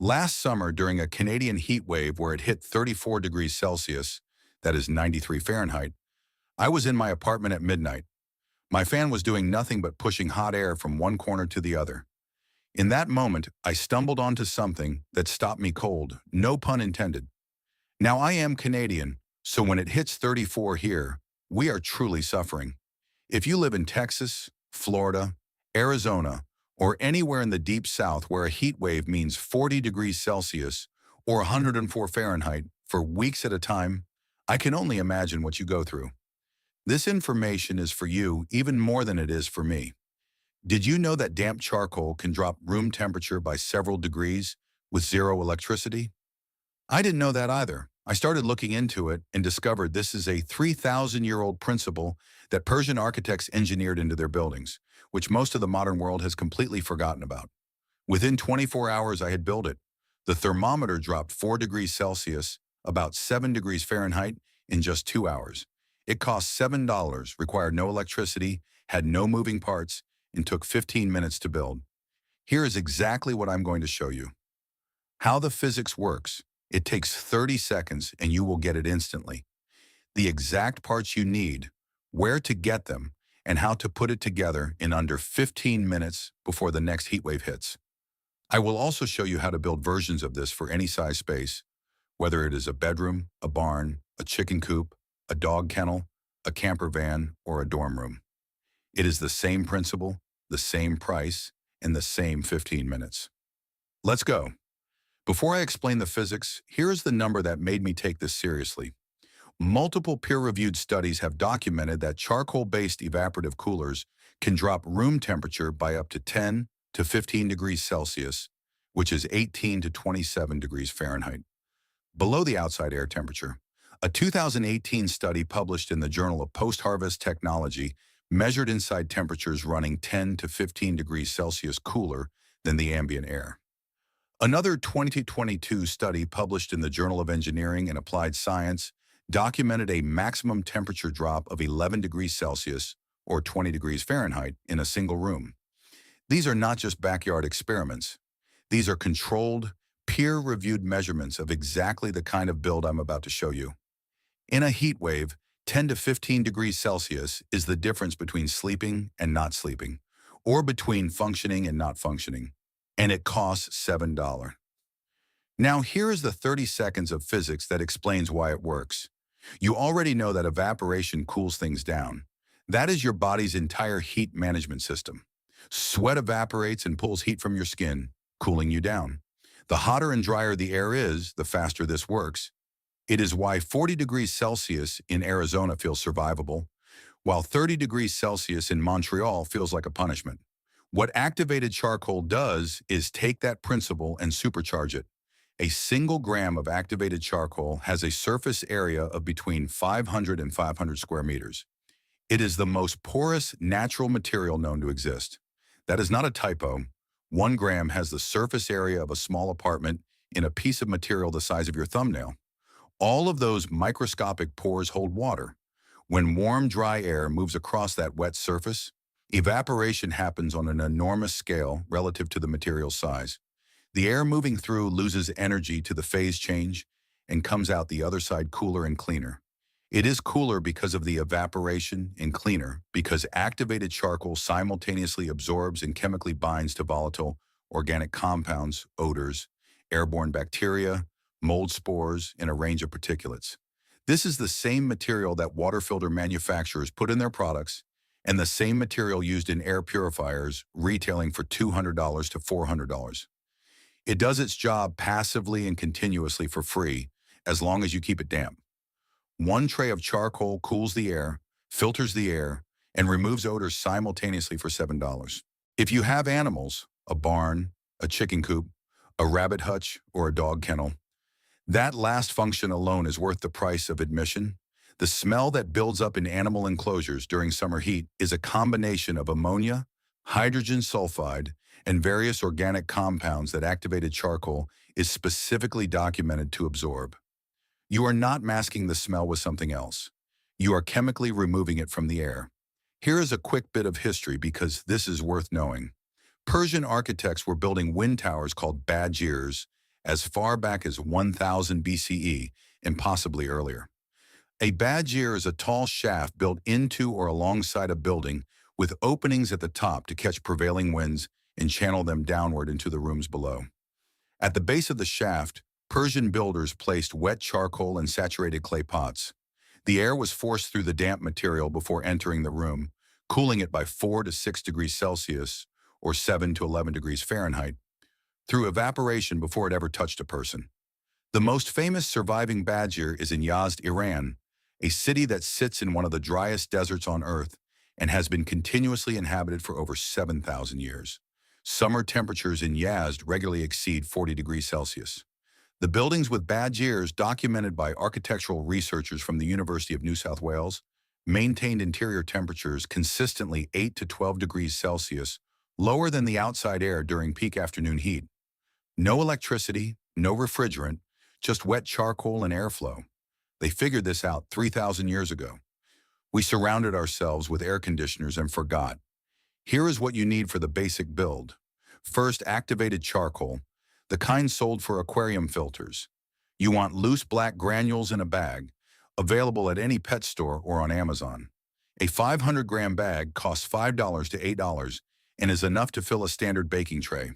Last summer, during a Canadian heat wave where it hit 34 degrees Celsius, that is 93 Fahrenheit, I was in my apartment at midnight. My fan was doing nothing but pushing hot air from one corner to the other. In that moment, I stumbled onto something that stopped me cold, no pun intended. Now I am Canadian, so when it hits 34 here, we are truly suffering. If you live in Texas, Florida, Arizona, or anywhere in the deep south where a heat wave means 40 degrees Celsius or 104 Fahrenheit for weeks at a time, I can only imagine what you go through. This information is for you even more than it is for me. Did you know that damp charcoal can drop room temperature by several degrees with zero electricity? I didn't know that either. I started looking into it and discovered this is a 3,000-year-old principle that Persian architects engineered into their buildings, which most of the modern world has completely forgotten about. Within 24 hours I had built it. The thermometer dropped 4 degrees Celsius, about 7 degrees Fahrenheit, in just 2 hours. It cost $7, required no electricity, had no moving parts, and took 15 minutes to build. Here is exactly what I'm going to show you. How the physics works. It takes 30 seconds and you will get it instantly. The exact parts you need, where to get them, and how to put it together in under 15 minutes before the next heatwave hits. I will also show you how to build versions of this for any size space, whether it is a bedroom, a barn, a chicken coop, a dog kennel, a camper van, or a dorm room. It is the same principle, the same price, and the same 15 minutes. Let's go. Before I explain the physics, here is the number that made me take this seriously. Multiple peer-reviewed studies have documented that charcoal-based evaporative coolers can drop room temperature by up to 10 to 15 degrees Celsius, which is 18 to 27 degrees Fahrenheit, below the outside air temperature. A 2018 study published in the Journal of Post-Harvest Technology measured inside temperatures running 10 to 15 degrees Celsius cooler than the ambient air. Another 2022 study published in the Journal of Engineering and Applied Science documented a maximum temperature drop of 11 degrees Celsius or 20 degrees Fahrenheit in a single room. These are not just backyard experiments. These are controlled, peer-reviewed measurements of exactly the kind of build I'm about to show you. In a heat wave, 10 to 15 degrees Celsius is the difference between sleeping and not sleeping, or between functioning and not functioning, and it costs $7. Now here is the 30 seconds of physics that explains why it works. You already know that evaporation cools things down. That is your body's entire heat management system. Sweat evaporates and pulls heat from your skin, cooling you down. The hotter and drier the air is, the faster this works. It is why 40 degrees Celsius in Arizona feels survivable, while 30 degrees Celsius in Montreal feels like a punishment. What activated charcoal does is take that principle and supercharge it. A single gram of activated charcoal has a surface area of between 500 and 500 square meters. It is the most porous natural material known to exist. That is not a typo. 1 gram has the surface area of a small apartment in a piece of material the size of your thumbnail. All of those microscopic pores hold water. When warm, dry air moves across that wet surface, evaporation happens on an enormous scale relative to the material's size. The air moving through loses energy to the phase change and comes out the other side cooler and cleaner. It is cooler because of the evaporation and cleaner because activated charcoal simultaneously absorbs and chemically binds to volatile organic compounds, odors, airborne bacteria, mold spores, and a range of particulates. This is the same material that water filter manufacturers put in their products and the same material used in air purifiers retailing for $200 to $400. It does its job passively and continuously for free as long as you keep it damp. 1 tray of charcoal cools the air, filters the air, and removes odors simultaneously for $7. If you have animals, a barn, a chicken coop, a rabbit hutch, or a dog kennel, that last function alone is worth the price of admission. The smell that builds up in animal enclosures during summer heat is a combination of ammonia, hydrogen sulfide, and various organic compounds that activated charcoal is specifically documented to absorb. You are not masking the smell with something else. You are chemically removing it from the air. Here is a quick bit of history because this is worth knowing. Persian architects were building wind towers called bajirs as far back as 1000 BCE and possibly earlier. A badger is a tall shaft built into or alongside a building with openings at the top to catch prevailing winds and channel them downward into the rooms below. At the base of the shaft, Persian builders placed wet charcoal and saturated clay pots. The air was forced through the damp material before entering the room, cooling it by 4 to 6 degrees Celsius or 7 to 11 degrees Fahrenheit through evaporation before it ever touched a person. The most famous surviving badger is in Yazd, Iran, a city that sits in one of the driest deserts on Earth and has been continuously inhabited for over 7,000 years. Summer temperatures in Yazd regularly exceed 40 degrees Celsius. The buildings with badgers, documented by architectural researchers from the University of New South Wales, maintained interior temperatures consistently 8 to 12 degrees Celsius, lower than the outside air during peak afternoon heat. No electricity, no refrigerant, just wet charcoal and airflow. They figured this out 3,000 years ago. We surrounded ourselves with air conditioners and forgot. Here is what you need for the basic build. First, activated charcoal, the kind sold for aquarium filters. You want loose black granules in a bag, available at any pet store or on Amazon. A 500-gram bag costs $5 to $8 and is enough to fill a standard baking tray.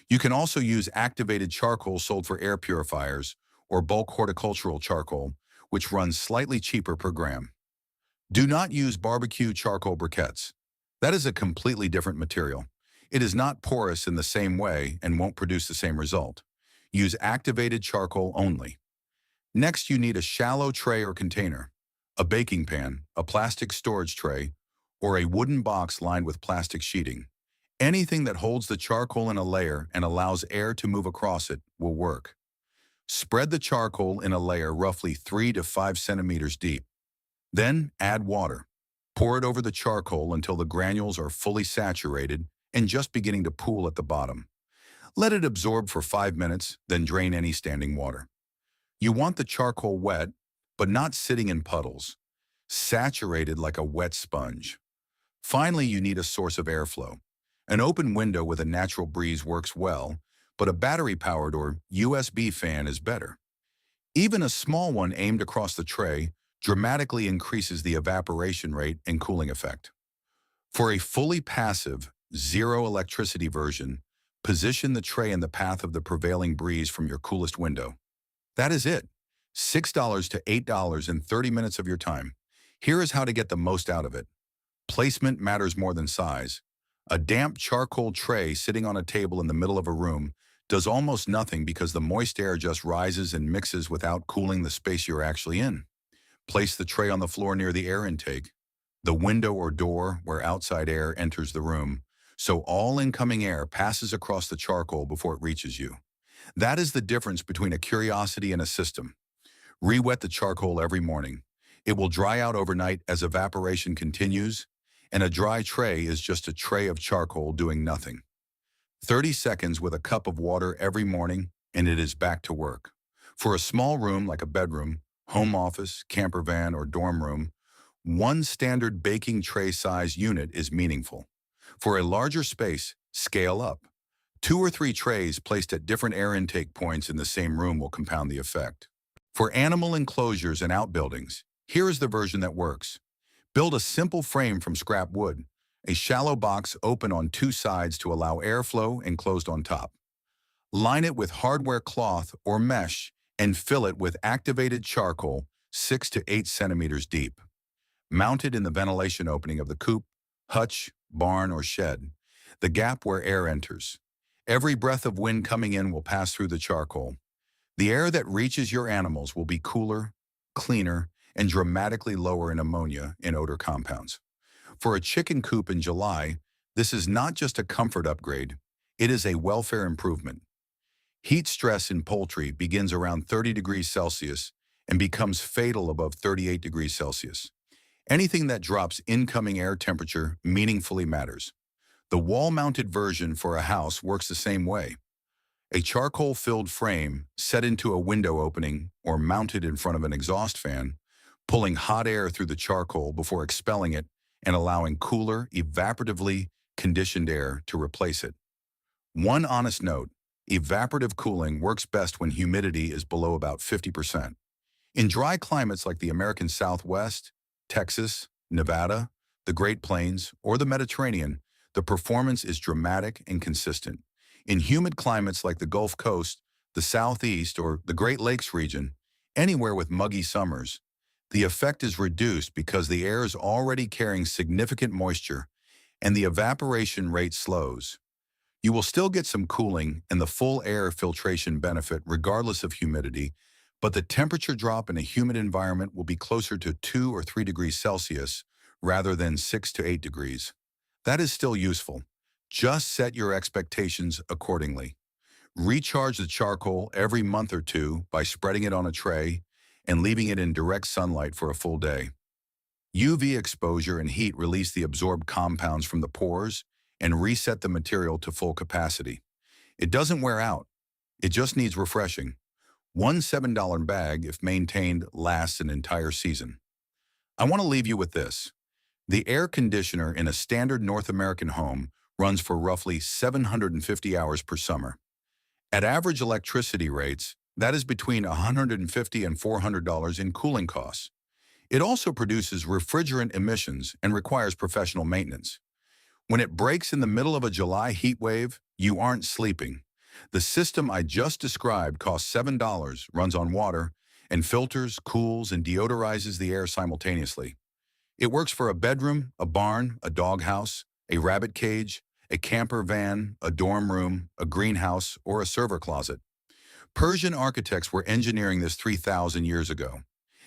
You can also use activated charcoal sold for air purifiers or bulk horticultural charcoal, which runs slightly cheaper per gram. Do not use barbecue charcoal briquettes. That is a completely different material. It is not porous in the same way and won't produce the same result. Use activated charcoal only. Next, you need a shallow tray or container, a baking pan, a plastic storage tray, or a wooden box lined with plastic sheeting. Anything that holds the charcoal in a layer and allows air to move across it will work. Spread the charcoal in a layer roughly 3 to 5 centimeters deep. Then add water. Pour it over the charcoal until the granules are fully saturated and just beginning to pool at the bottom. Let it absorb for 5 minutes, then drain any standing water. You want the charcoal wet, but not sitting in puddles, saturated like a wet sponge. Finally, you need a source of airflow. An open window with a natural breeze works well, but a battery-powered or USB fan is better. Even a small one aimed across the tray dramatically increases the evaporation rate and cooling effect. For a fully passive, zero electricity version, position the tray in the path of the prevailing breeze from your coolest window. That is it. $6 to $8 in 30 minutes of your time. Here is how to get the most out of it. Placement matters more than size. A damp charcoal tray sitting on a table in the middle of a room does almost nothing because the moist air just rises and mixes without cooling the space you're actually in. Place the tray on the floor near the air intake, the window or door where outside air enters the room, so all incoming air passes across the charcoal before it reaches you. That is the difference between a curiosity and a system. Re-wet the charcoal every morning. It will dry out overnight as evaporation continues, and a dry tray is just a tray of charcoal doing nothing. 30 seconds with a cup of water every morning, and it is back to work. For a small room like a bedroom, home office, camper van, or dorm room, one standard baking tray size unit is meaningful. For a larger space, scale up. 2 or 3 trays placed at different air intake points in the same room will compound the effect. For animal enclosures and outbuildings, here is the version that works. Build a simple frame from scrap wood, a shallow box open on 2 sides to allow airflow and closed on top. Line it with hardware cloth or mesh and fill it with activated charcoal 6 to 8 centimeters deep. Mount it in the ventilation opening of the coop, hutch, barn, or shed, the gap where air enters. Every breath of wind coming in will pass through the charcoal. The air that reaches your animals will be cooler, cleaner, and dramatically lower in ammonia and odor compounds. For a chicken coop in July, this is not just a comfort upgrade, it is a welfare improvement. Heat stress in poultry begins around 30 degrees Celsius and becomes fatal above 38 degrees Celsius. Anything that drops incoming air temperature meaningfully matters. The wall-mounted version for a house works the same way. A charcoal-filled frame set into a window opening or mounted in front of an exhaust fan, pulling hot air through the charcoal before expelling it and allowing cooler, evaporatively conditioned air to replace it. One honest note, Evaporative cooling works best when humidity is below about 50%. In dry climates like the American Southwest, Texas, Nevada, the Great Plains, or the Mediterranean, the performance is dramatic and consistent. In humid climates like the Gulf Coast, the Southeast, or the Great Lakes region, anywhere with muggy summers, the effect is reduced because the air is already carrying significant moisture and the evaporation rate slows. You will still get some cooling and the full air filtration benefit regardless of humidity, but the temperature drop in a humid environment will be closer to 2 or 3 degrees Celsius rather than 6 to 8 degrees. That is still useful. Just set your expectations accordingly. Recharge the charcoal every month or two by spreading it on a tray and leaving it in direct sunlight for a full day. UV exposure and heat release the absorbed compounds from the pores and reset the material to full capacity. It doesn't wear out. It just needs refreshing. One $7 bag, if maintained, lasts an entire season. I want to leave you with this. The air conditioner in a standard North American home runs for roughly 750 hours per summer. At average electricity rates, that is between $150 and $400 in cooling costs. It also produces refrigerant emissions and requires professional maintenance. When it breaks in the middle of a July heat wave, you aren't sleeping. The system I just described costs $7, runs on water, and filters, cools, and deodorizes the air simultaneously. It works for a bedroom, a barn, a doghouse, a rabbit cage, a camper van, a dorm room, a greenhouse, or a server closet. Persian architects were engineering this 3,000 years ago,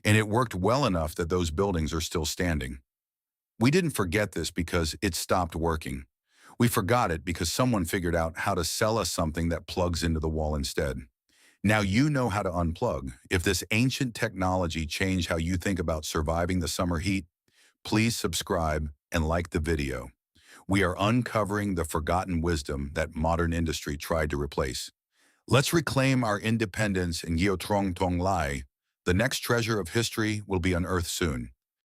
and it worked well enough that those buildings are still standing. We didn't forget this because it stopped working. We forgot it because someone figured out how to sell us something that plugs into the wall instead. Now you know how to unplug. If this ancient technology changed how you think about surviving the summer heat, please subscribe and like the video. We are uncovering the forgotten wisdom that modern industry tried to replace. Let's reclaim our independence in Gyeotrong Tong Lai. The next treasure of history will be unearthed soon.